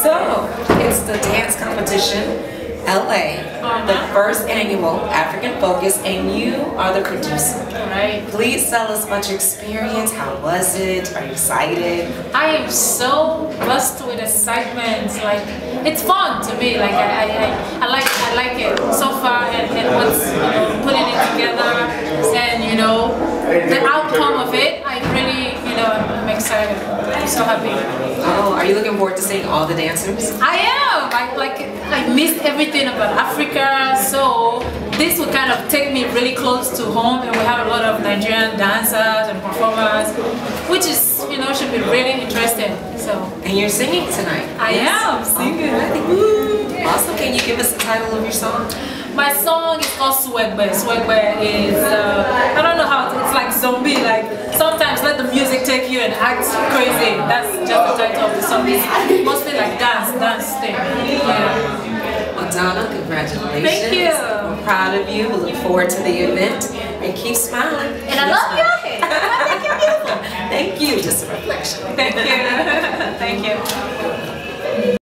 So, it's the dance competition, LA, the first annual African Focus, and you are the producer. Right. Please tell us about your experience. How was it? Are you excited? I am so blessed with excitement. Like, it's fun to me. Like I like it so far, and what's putting it together, and the outcome of it. I really I'm excited. I'm so happy. Oh, are you looking forward to seeing all the dancers? I am. I missed everything about Africa, so this will kind of take me really close to home, and we have a lot of Nigerian dancers and performers, which is should be really interesting. So. And you're singing tonight. I am singing. Alrighty. Awesome. Can you give us the title of your song? My song is called Swagbe. Swagbe is I don't know how it's like zombie. Like sometimes let the music take you and act crazy. That's just the title of the song. It's mostly like dance thing. Yeah. Well, Donna, congratulations. Thank you. We're proud of you. We look forward to the event, and keep smiling. And I love your hair. I think you're beautiful. Thank you. Just a reflection. Thank you. Thank you.